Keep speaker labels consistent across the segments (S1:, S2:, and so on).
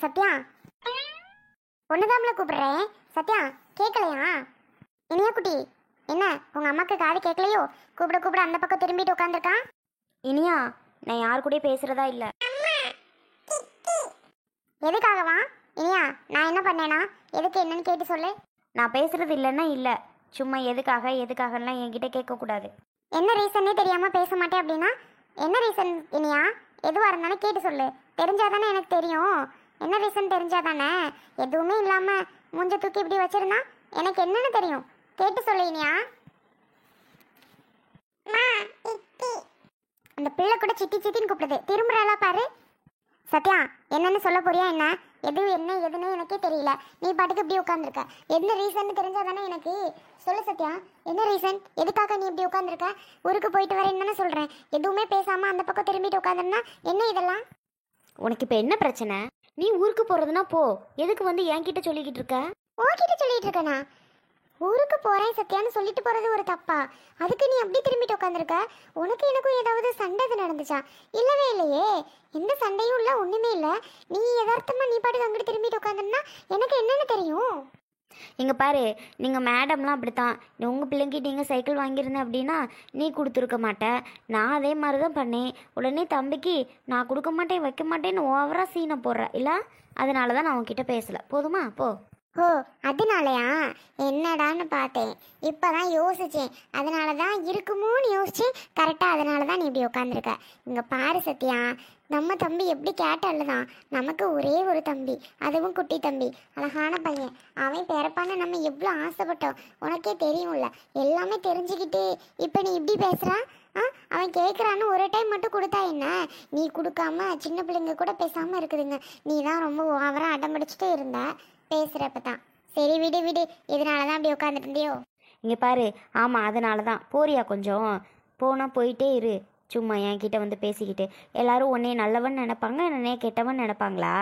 S1: சத்யா, ஒண்ணுதாம்ல கூப்பிடுறேன். சத்யா, கேட்கலையா? இனியா குட்டி, என்ன உங்க அம்மாக்கு காது கேட்கலையோ? கூப்பிட கூப்பிட அந்த பக்கம் திரும்பிட்டு உட்காந்துருக்கான்.
S2: இனியா, நான் யார் கூட பேசுறதா இல்ல.
S1: எதுக்காகவா? இனியா, நான் என்ன பண்ணேனா? எதுக்கு என்னன்னு கேட்டு சொல்லு.
S2: நான் பேசுறது இல்லைன்னா இல்லை, சும்மா எதுக்காகலாம் என்கிட்ட கேட்கக்கூடாது.
S1: என்ன ரீசன்னே தெரியாம பேச மாட்டேன் அப்படின்னா என்ன ரீசன் இனியா? எதுவாக இருந்தாலும் கேட்டு சொல்லு. தெரிஞ்சாதானே எனக்கு தெரியும். என்ன ரீசன் தெரிஞ்சாதானே. எதுவுமே இல்லாம மூஞ்ச தூக்கி இப்படி வச்சிருந்தா எனக்கு என்னன்னு தெரியும். கேட்டு சொல்லு இனியா. அந்த பிள்ளை கூட சித்தி சித்தின்னு கூப்பிடுது. திரும்புறாளா பாரு. சத்யா, என்னன்னு சொல்ல போறியா என்ன? என்ன எதுன்னு எனக்கே தெரியல. நீ பாட்டுக்கு இப்படி உட்காந்துருக்க. என்ன ரீசன் தெரிஞ்சாதானே எனக்கு. சொல்லு சத்யா, என்ன ரீசன்? எதுக்காக நீ இப்படி உட்காந்துருக்க? ஊருக்கு போயிட்டு வரேன்னு தானே சொல்றேன். எதுவுமே பேசாம அந்த பக்கம் திரும்பிட்டு உட்காந்துருந்தா என்ன இதெல்லாம்?
S2: உனக்கு இப்போ என்ன பிரச்சனை? நீ ஊருக்கு போறதுன்னா போ, எதுக்கு வந்து என்கிட்ட சொல்லிக்கிட்டு இருக்க?
S1: உன்கிட்ட சொல்லிட்டு இருக்கேனா? ஊருக்கு போறேன் சத்யான்னு சொல்லிட்டு போறது ஒரு தப்பா? அதுக்கு நீ அப்படி திரும்பிட்டு உட்காந்துருக்க. உனக்கு எனக்கும் ஏதாவது சண்டை நடந்துச்சா? இல்லவே இல்லையே. எந்த சண்டையும் இல்லை, ஒண்ணுமே இல்லை. நீ யதார்த்தமா நீ பாட்டுக்கு அங்கிட்டு திரும்பிட்டு உட்காந்துருந்தா எனக்கு என்னன்னு தெரியும்.
S2: இங்கே பாரு, நீங்கள் மேடம்லாம் அப்படித்தான். உங்கள் பிள்ளைங்கிட்ட நீங்கள் சைக்கிள் வாங்கியிருந்தேன் அப்படின்னா நீ கொடுத்துருக்க மாட்டேன். நான் அதே மாதிரி தான் பண்ணேன். உடனே தம்பிக்கு நான் கொடுக்க மாட்டேன் வைக்க மாட்டேன்னு ஓவராக சீனை போடுறேன் இல்லை. அதனால தான் நான் உன்கிட்ட பேசலை. போதுமா? போ.
S1: ஓ, அதனாலயா? என்னடான்னு பார்த்தேன். இப்போதான் யோசிச்சேன். அதனால தான் இருக்குமோன்னு யோசிச்சேன். கரெக்டாக அதனால தான் நீ இப்படி உட்காந்துருக்க. இங்கே பாரு சத்யா, நம்ம தம்பி எப்படி கேட்டால்தான். நமக்கு ஒரே ஒரு தம்பி, அதுவும் குட்டி தம்பி, அழகான பையன். அவன் பிறப்பான்னு நம்ம எவ்வளோ ஆசைப்பட்டோம். உனக்கே தெரியும்ல. எல்லாமே தெரிஞ்சுக்கிட்டு இப்போ நீ இப்படி பேசுகிறான். அவன் கேட்குறான்னு ஒரு டைம் மட்டும் கொடுத்தா என்ன? நீ கொடுக்காம சின்ன பிள்ளைங்க கூட பேசாமல் இருக்குதுங்க. நீ தான் ரொம்ப ஓவராக அடம்பிடிச்சிட்டே இருந்த பேசுகிறப்ப தான். சரி விடு விடு. இதனால தான் அப்படி உட்காந்துட்டு இருந்தியோ?
S2: இங்கே பாரு, ஆமாம் அதனால தான். போறியா? கொஞ்சம் போனால் போயிட்டே இரு. சும்மா என்கிட்ட வந்து பேசிக்கிட்டு எல்லாரும் உன்னைய நல்லவன் நினைப்பாங்க, என்னைய கெட்டவன் நினைப்பாங்களா?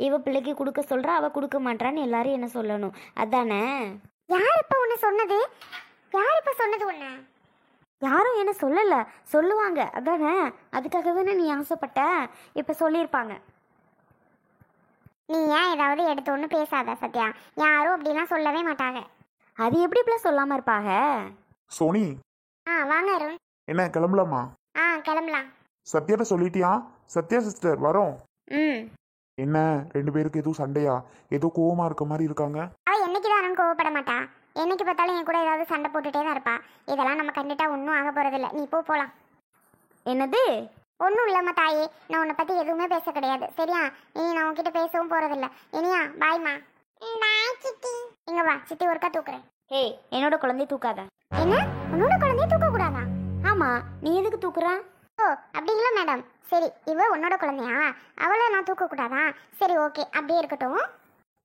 S2: இவ பிள்ளைக்கு கொடுக்க சொல்கிறா, அவள் கொடுக்க மாட்டான்னு எல்லாரும் என்ன சொல்லணும், அதானே?
S1: யார் இப்போ உன்னை சொன்னது? யார் இப்போ சொன்னது உன்னை?
S2: யாரும் என்ன சொல்லலை, சொல்லுவாங்க அதானே. அதுக்காக தானே நீ ஆசைப்பட்ட. இப்போ சொல்லியிருப்பாங்க.
S1: நீ ஏன் ஏதாவது எடுத்து ஒன்று பேசாத சத்யா. யாரும் அப்படிலாம் சொல்லவே மாட்டாங்க.
S2: அது எப்படி இப்படிலாம் சொல்லாமல் இருப்பாங்க?
S3: சோனி,
S1: வாங்க அருண்.
S3: என்ன கிளம்பலாமா?
S1: கிளம்பலாம்.
S3: சத்யாட்ட சொல்லிட்டியா? சத்யா சிஸ்டர் வரோம்.
S2: ம்.
S3: என்ன ரெண்டு பேருக்கு எதுவும் சண்டையா? ஏதோ கோவமா இருக்க மாதிரி இருக்காங்க.
S1: அவள் என்னைக்கு தான் அருண் கோவப்பட மாட்டா. என்னைக்கு பார்த்தாலும் என் கூட ஏதாவது சண்டை போட்டுட்டே தான் இருப்பா. இதெல்லாம் நம்ம கண்டுட்டா ஒன்றும் ஆக போகிறதில்ல. நீ போகலாம்.
S2: என்னது?
S1: ஒன்றும் இல்லைம்மா தாயே. நான் உன்னை பற்றி எதுவுமே பேச கிடையாது. சரியா? இனி நான் உன்கிட்ட பேசவும் போகிறதில்ல. இனியா பாய்மா. பாய் சித்தி. இங்கே வா, சித்தி ஒருக்கா தூக்குறேன்.
S2: ஹே, என்னோட குழந்தைய தூக்காத.
S1: என்ன? உன்னோட குழந்தைய தூக்கக்கூடாதா?
S2: ஆமாம், நீ எதுக்கு தூக்குற?
S1: ஓ, அப்படி இல்லை மேடம். சரி, இவ உன்னோட குழந்தையா? அவளை நான் தூக்கக்கூடாதா? சரி, ஓகே, அப்படியே இருக்கட்டும்.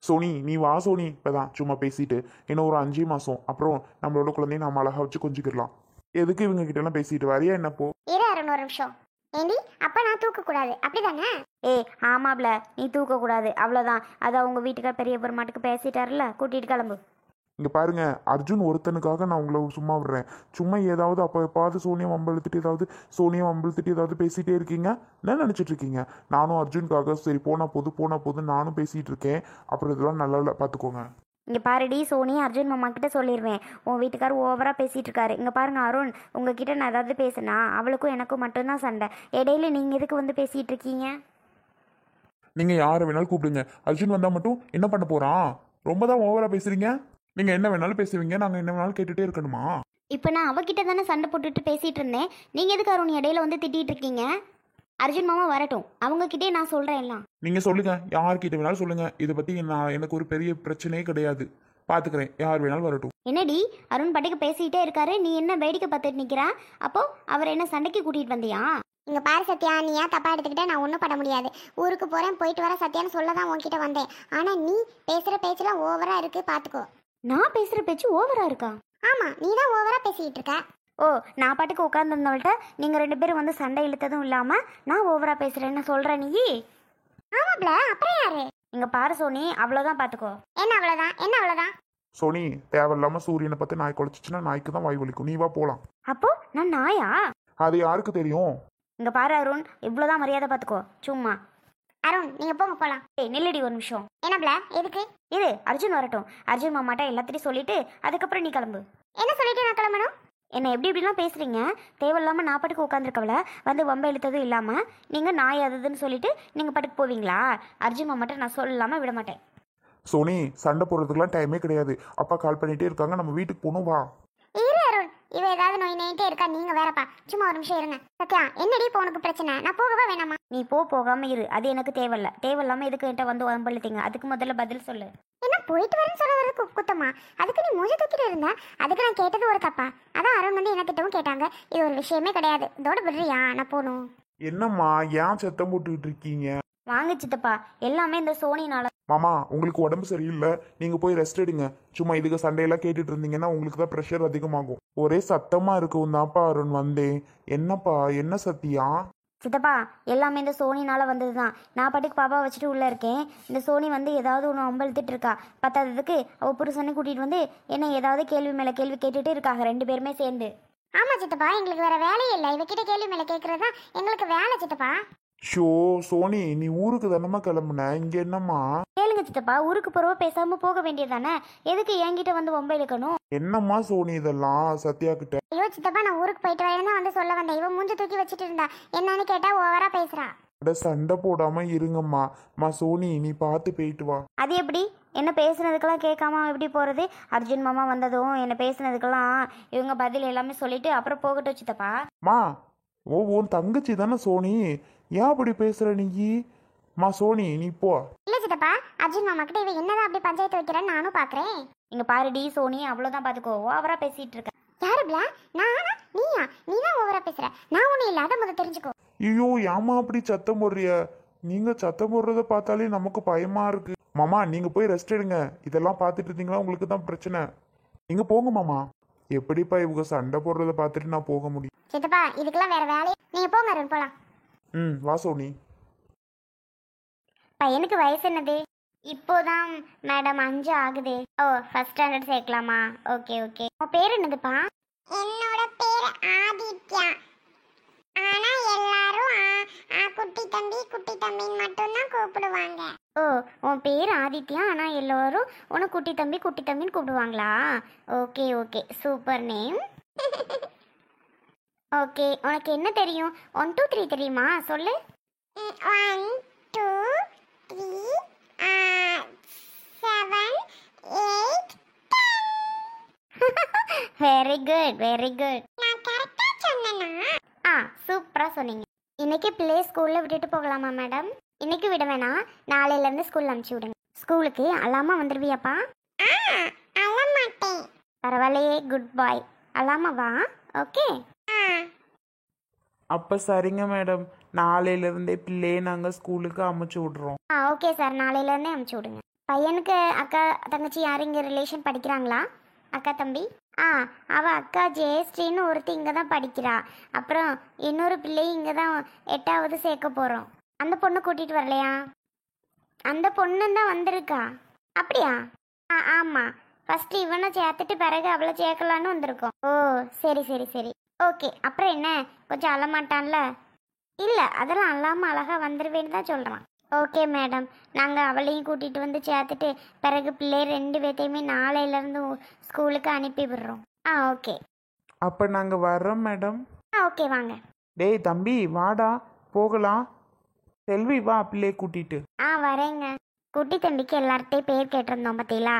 S3: சோனி நீ வா சோனி. இப்பதான் சும்மா பேசிட்டு இன்னும் ஒரு 5 மாசம் அப்புறம் நம்மளோட குழந்தைய நம்ம அழகா வச்சு கொஞ்சிக்கலாம். எதுக்கு இவங்க கிட்ட எல்லாம் பேசிட்டு வரியா என்னப்போ?
S1: இரு அருண் ஒரு நிமிஷம். ஏண்டி, அப்ப நான் தூக்கக்கூடாது அப்படிதானே?
S2: ஏய் ஆமாப்ல, நீ தூக்கக்கூடாது அவ்வளோதான். அதை அவங்க வீட்டுக்கார் பெரிய பெருமாட்டுக்கு பேசிட்டாருல, கூட்டிகிட்டு கிளம்பு.
S3: இங்க பாருங்க, அர்ஜுன் ஒருத்தனுக்காக நான் உங்களை சும்மா விடுறேன். சும்மா ஏதாவது அப்போ எப்பாவது சோனியா வம்பிழுத்துட்டு ஏதாவது பேசிட்டே இருக்கீங்க. என்ன நினைச்சிட்டு இருக்கீங்க? நானும் அர்ஜுனுக்காக சரி போனா போது நானும் பேசிட்டு இருக்கேன். அப்புறம் இதெல்லாம் நல்லா இல்லை, பார்த்துக்கோங்க.
S2: இங்கே பாருடி சோனி, அர்ஜுன் மாமா கிட்ட சொல்லிடுவேன். உன் வீட்டுக்கார் ஓவராக பேசிகிட்டு இருக்காரு. இங்கே பாருங்க அருண், உங்ககிட்ட நான் ஏதாவது பேசுனா அவளுக்கும் எனக்கும் மட்டும்தான் சண்டை. இடையில நீங்கள் எதுக்கு வந்து பேசிகிட்டு இருக்கீங்க?
S3: நீங்க யாரை வேணாலும் கூப்பிடுங்க. அர்ஜுன் வந்தா மட்டும் என்ன பண்ண போறான்? ரொம்ப தான் ஓவரா பேசுறீங்க. நீங்க என்ன வேணாலும் பேசுவீங்க, நாங்க என்ன வேணாலும் கேட்டுட்டே இருக்கணுமா?
S2: இப்போ நான் அவகிட்ட தானே சண்டை போட்டுட்டு பேசிகிட்டு இருந்தேன். நீங்கள் எதுக்கு அருண் இடையில வந்து திட்டிகிட்டு இருக்கீங்க? அர்ஜுன் மாமா வரட்டும், அவங்கக்கிட்டே நான் சொல்கிறேன் எல்லாம்.
S3: நீங்க சொல்லுங்க, யார்கிட்ட வேணாலும் சொல்லுங்க. இதை பத்தி எனக்கு ஒரு பெரிய பிரச்சனையே கிடையாது. பாத்துக்கிறேன், யார் வேணாலும் வரட்டும்.
S2: என்னடி அருண் பாட்டுக்கு பேசிக்கிட்டே இருக்காரு, நீ என்ன வேடிக்கை பார்த்துட்டு நிற்கிறா? அப்போ அவர் என்ன சண்டைக்கு கூட்டிகிட்டு வந்தியா?
S1: இங்க பாரு சத்யா, நீ ஏன் தப்பா எடுத்துக்கிட்ட? நான் ஒன்றும் பண்ண முடியாது. ஊருக்கு போறேன் போயிட்டு வர சத்யான்னு சொல்ல தான் உன்கிட்ட வந்தேன். ஆனா நீ பேசுற பேச்செல்லாம் ஓவரா இருக்கு, பாத்துக்கோ.
S2: நான் பேசுகிற பேச்சு ஓவராக இருக்கா?
S1: ஆமா, நீ தான் ஓவரா பேசிக்கிட்டு இருக்க.
S2: ஓ, நான் பாட்டுக்கு உட்காந்துருந்தவள்கிட்ட நீங்கள் 2 பேரும் வந்து சண்டை இழுத்ததும் இல்லாமல் நான் ஓவராக பேசுகிறேன்னு சொல்கிறேன் நீ?
S1: ஆமாப்ல, அப்புறம் யாரு?
S2: இங்கே பாரு சோனி, அவ்வளோதான் பார்த்துக்கோ.
S1: என்ன அவ்வளவுதான்? என்ன அவ்வளவுதான்?
S3: சோனி, தேவையில்லாம சூரியனை பத்தி நாய் குலைச்சிச்சுன்னா நாய்க்கு தான் வாய் வலிக்கும். நீ வா போலாம்.
S2: அப்போ நான் நாயா?
S3: அது யாருக்கு தெரியும்?
S2: இங்கே பாரு அருண், இவ்வளோதான் மரியாதை பார்த்துக்கோ. சும்மா
S1: அருண் நீங்க போங்க போலாம்.
S2: ஏய் நில்லடி ஒரு நிமிஷம்.
S1: என்னப்ல எதுக்கு?
S2: இரு அர்ஜுன் வரட்டும். அர்ஜுன் மாமாட்ட எல்லாத்தையும் சொல்லிட்டு அதுக்கப்புறம் நீ கிளம்பு.
S1: என்ன சொல்லிட்டு நான் கிளம்பணும்?
S2: என்ன எப்படி இப்படிலாம் பேசுறீங்க? தேவையில்லாம நான் பாட்டுக்கு உட்காந்துருக்கவள வந்து வம்ப இழுத்ததும் இல்லாம நீங்க நாய் அதுன்னு சொல்லிட்டு நீங்க பாட்டுக்கு போவீங்களா? அர்ஜுன் மாமாட்ட நான் சொல்லாம விட மாட்டேன்.
S3: சோனி சண்டை போடுறதுக்குலாம் டைமே கிடையாது. அப்பா கால் பண்ணிட்டே இருக்காங்க, நம்ம வீட்டுக்கு போகணும், வா.
S1: இரு அருண், இவ ஏதாவது நோய் நோயிட்டே இருக்கா, நீங்க வேறப்பா. சும்மா ஒரு நிமிஷம் இருங்க. சத்யா என்னடி இப்போ உனக்கு பிரச்சனை? நான் போகவா வேணாமா?
S2: நீ போகாம இரு, அது எனக்கு தேவையில்ல. தேவையில்லாம எதுக்கு என்கிட்ட வந்து வம்பழுத்தீங்க? அதுக்கு முதல்ல பதில் சொல்லு.
S1: என்ன போயிட்டு வரேன்னு சொல்ல வரது குத்தமா? அதுக்கு நீ மூஞ்சி தூக்கிட்டு இருந்த, அதுக்கு நான் கேட்டது ஒரு தப்பா? அதான் அருண் வந்து என்ன திட்டவும் கேட்டாங்க. இது ஒரு விஷயமே கிடையாது. இதோட விடுறியா? நான் போகணும்.
S3: என்னம்மா ஏன் சத்தம் போட்டுக்கிட்டு இருக்கீங்க?
S2: வாங்க சித்தப்பா, எல்லாமே இந்த சோனினால.
S3: மாமா உங்களுக்கு உடம்பு சரியில்லை, நீங்க போய் ரெஸ்ட் எடுங்க. சும்மா இதுக்கு சண்டையெல்லாம் கேட்டுட்டு இருந்தீங்கன்னா உங்களுக்கு தான் ப்ரெஷர் அதிகமாகும். ஒரே சத்தமா இருக்கும் தான்ப்பா அருண் வந்தேன். என்னப்பா என்ன சத்தியா?
S2: சித்தப்பா எல்லாமே இந்த சோனினால வந்தது தான். நான் பாட்டுக்கு பாப்பா வச்சுட்டு உள்ளே இருக்கேன். இந்த சோனி வந்து ஏதாவது ஒன்று அம்பழுத்துட்டு இருக்கா. பத்தாததுக்கு அவள் புருஷனை கூட்டிகிட்டு வந்து என்ன ஏதாவது கேள்வி மேலே கேள்வி கேட்டுட்டு இருக்காங்க ரெண்டு பேருமே சேர்ந்து.
S1: ஆமா சித்தப்பா, எங்களுக்கு வேற வேலையே இல்லை. இவகிட்ட கேள்வி மேல கேட்கறது தான் எங்களுக்கு வேலை சித்தப்பா.
S3: ஷோ சோனி நீ ஊருக்கு தானம்மா கிளம்புன, இங்க என்னம்மா?
S2: கேளுங்க சித்தப்பா, ஊருக்கு போறவ பேசாம போக வேண்டியதானே? எதுக்கு என்கிட்ட வந்து வம்ப இழுக்கணும்?
S3: என்னம்மா சோனி இதெல்லாம் சத்யா கிட்ட?
S1: ஐயோ சித்தப்பா, நான் ஊருக்கு போயிட்டு வரேன்னு தான் வந்து சொல்ல வந்தேன். இவன் மூஞ்சி தூக்கி வச்சுட்டு இருந்தா. என்னன்னு கேட்டா ஓவரா பேசுறா.
S3: அட சண்டை போடாம இருங்கம்மா. சோனி நீ பார்த்து போயிட்டு வா.
S2: அது எப்படி? என்ன பேசுனதுக்கெல்லாம் கேட்காம எப்படி போறது? அர்ஜுன் மாமா வந்ததும் என்ன பேசுனதுக்கெல்லாம் இவங்க பதில் எல்லாமே சொல்லிட்டு அப்புறம் போகட்டும் சித்தப்பா.
S3: மா உன் தங்கச்சி தானே சோனி, ஏன் அப்படி பேசுற நீ? சோனி நீ போ.
S1: இல்ல சித்தப்பா, அர்ஜுன் மாமா கிட்ட இவ என்னதான் அப்படி பஞ்சாயத்து வைக்கிறேன்னு நானும் பாக்குறேன்.
S2: இங்க பாருடி சோனி, அவ்வளவுதான் பாத்துக்கோ. ஓவரா பேசிட்டு இருக்க.
S1: யாரு பிளா? நானா? நீயா? நீதான் ஓவரா பேசுற. நான் ஒண்ணு இல்ல, அதை முதல்ல தெரிஞ்சுக்கோ.
S3: ஐயோ ஏமா அப்படி சத்தம் போடுறிய? நீங்க சத்தம் போடுறத பார்த்தாலே நமக்கு பயமா இருக்கு. மாமா நீங்க போய் ரெஸ்ட் எடுங்க. இதெல்லாம் பார்த்துட்டு இருந்தீங்களா உங்களுக்கு தான் பிரச்சனை. நீங்க போங்க மாமா. எப்படிப்பா இவங்க சண்டை போடுறத பார்த்துட்டு நான் போக முடியும்?
S1: சித்தப்பா இதுக்கெல்லாம் வேற வேலை. நீங்க போங்க அருண், போலாம்.
S3: வா சோனி.
S1: பையனுக்கு வயசு என்னது? இப்போதான் மேடம் 5 ஆகுது. ஓ ஃபர்ஸ்ட் ஸ்டாண்டர்ட் சேர்க்கலாமா? Okay okay. உன் பேர் என்னதுப்பா? என்னோட பேர் ஆதித்யா. ஆனா எல்லாரும் குட்டி தம்பின்னு மட்டும் தான் கூப்பிடுவாங்க. ஓ உன் பேர் ஆதித்யா, ஆனா எல்லாரும் உன்னை குட்டி தம்பின்னு கூப்பிடுவாங்களா? Okay okay, super name. Okay, உனக்கு என்ன தெரியும்? 1 2 3 தெரியுமா? சொல்லு. 1 2 3 7 8 வெரி குட் வெரி குட். நான் கரெக்ட்டா சொன்னேனா? சூப்பரா சொன்னீங்க. இன்னைக்கு ப்ளே ஸ்கூல்ல விட்டுட்டு போகலாமா மேடம்? இன்னைக்கு விட வேணாம், நாளையில இருந்து ஸ்கூல்ல அனுப்பிச்சு விடுங்க. ஸ்கூலுக்கு அழாம வந்துருவியாப்பா? அழ மாட்டேன். பரவாயில்லையே, குட் பாய். அழாம வா. ஓகே.
S4: அப்போ சரிங்க மேடம், நாளையிலேருந்தே பிள்ளையை நாங்கள் ஸ்கூலுக்கு அமுச்சு விட்றோம்.
S1: ஓகே சார், நாளையிலேருந்தே அனுப்பிச்சி விடுங்க. பையனுக்கு அக்கா தங்கச்சி யார் இங்கே ரிலேஷன் படிக்கிறாங்களா? அக்கா தம்பி? அவ அக்கா ஜெயஸ்ரீன்னு ஒருத்தி இங்கே தான் படிக்கிறா. அப்புறம் இன்னொரு பிள்ளையும் இங்கே தான் 8வது சேர்க்க போகிறோம். அந்த பொண்ணு கூட்டிகிட்டு வரலையா? அந்த பொண்ணு தான் வந்திருக்கா. அப்படியா? ஆமாம். ஃபஸ்ட்டு இவனை சேர்த்துட்டு பிறகு அவளை சேர்க்கலான்னு வந்திருக்கோம். ஓ சரி சரி சரி, ஓகே. அப்புறம் என்ன, கொஞ்சம் அழமாட்டான்ல? இல்லை, அதெல்லாம் அழாமல் அழகாக வந்துடுவேன்னு தான் சொல்கிறான். ஓகே மேடம், நாங்கள் அவளையும் கூட்டிகிட்டு வந்து சேர்த்துட்டு பிறகு பிள்ளை 2 பேர்த்தையுமே நாளையிலேருந்து ஸ்கூலுக்கு அனுப்பி விடுறோம். ஓகே.
S4: அப்போ நாங்கள் வர்றோம் மேடம்.
S1: ஓகே வாங்க.
S4: டேய் தம்பி வாடா போகலாம். செல்வி வா பிள்ளையை கூட்டிட்டு.
S1: வரேங்க. குட்டி தம்பிக்கு எல்லார்ட்டையும் பேர் கேட்டிருந்தோம் பார்த்தீங்களா?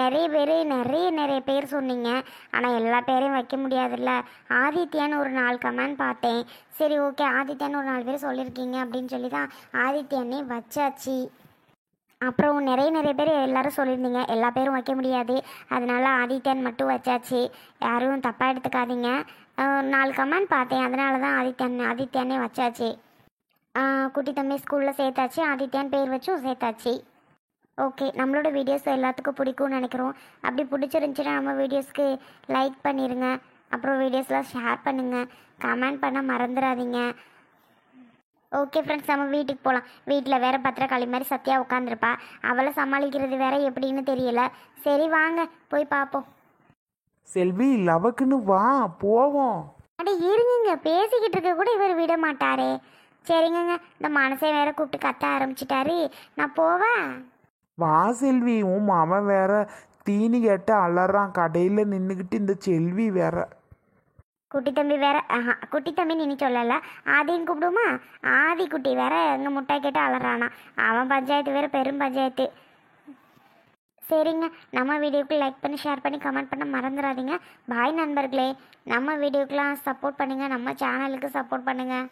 S1: நிறைய பேர் சொன்னீங்க. ஆனால் எல்லா பேரையும் வைக்க முடியாதுல்ல. ஆதித்யான்னு ஒரு 4 கமெண்ட் பார்த்தேன். சரி ஓகே, ஆதித்யான்னு ஒரு 4 பேர் சொல்லியிருக்கீங்க அப்படின்னு சொல்லி தான் ஆதித்யானே வச்சாச்சு. அப்புறம் நிறைய பேர் எல்லாரும் சொல்லியிருந்தீங்க, எல்லா பேரும் வைக்க முடியாது, அதனால ஆதித்யான் மட்டும் வச்சாச்சு. யாரும் தப்பாக எடுத்துக்காதீங்க. 4 கமெண்ட் பார்த்தேன், அதனால தான் ஆதித்யானே வச்சாச்சு. குட்டி தம்பி ஸ்கூலில் சேர்த்தாச்சு, ஆதித்யான் பேர் வச்சும் சேர்த்தாச்சு. ஓகே, நம்மளோட வீடியோஸ் எல்லாத்துக்கும் பிடிக்கும்னு நினைக்கிறோம். அப்படி பிடிச்சிருந்துச்சுன்னா நம்ம வீடியோஸ்க்கு லைக் பண்ணிடுங்க. அப்புறம் வீடியோஸ்லாம் ஷேர் பண்ணுங்கள், கமெண்ட் பண்ண மறந்துடாதீங்க. ஓகே ஃப்ரெண்ட்ஸ், நம்ம வீட்டுக்கு போகலாம். வீட்டில் வேற பத்திரக்காளி மாதிரி சத்யா உட்காந்துருப்பா. அவளை சமாளிக்கிறது வேற எப்படின்னு தெரியல. சரி வாங்க போய் பார்ப்போம்.
S4: செல்வி லவக்குன்னு வா போவோம்.
S1: அட இருங்க, பேசிக்கிட்டு இருக்க கூட இவர் விட மாட்டாரே. சரிங்கங்க, இந்த மனசை வேற கூப்பிட்டு கத்த ஆரம்பிச்சிட்டாரு. நான் போவேன்.
S4: வா செல்வி, உன் மாமன் வேற தீனி கேட்டு அலறான் கடையில் நின்றுக்கிட்டு. இந்த செல்வி வேற.
S1: குட்டி தம்பி வேற, குட்டி தம்பின்னு இனி சொல்லல, ஆதின்னு கூப்பிடுமா? ஆதி குட்டி வேற எங்க முட்டாய் கேட்டு அலறானா. அவன் பஞ்சாயத்து வேற பெரும் பஞ்சாயத்து. சரிங்க, நம்ம வீடியோக்கு லைக் பண்ணி ஷேர் பண்ணி கமெண்ட் பண்ண மறந்துடாதீங்க. பாய் நண்பர்களே. நம்ம வீடியோக்கெலாம் சப்போர்ட் பண்ணுங்கள், நம்ம சேனலுக்கு சப்போர்ட் பண்ணுங்கள்.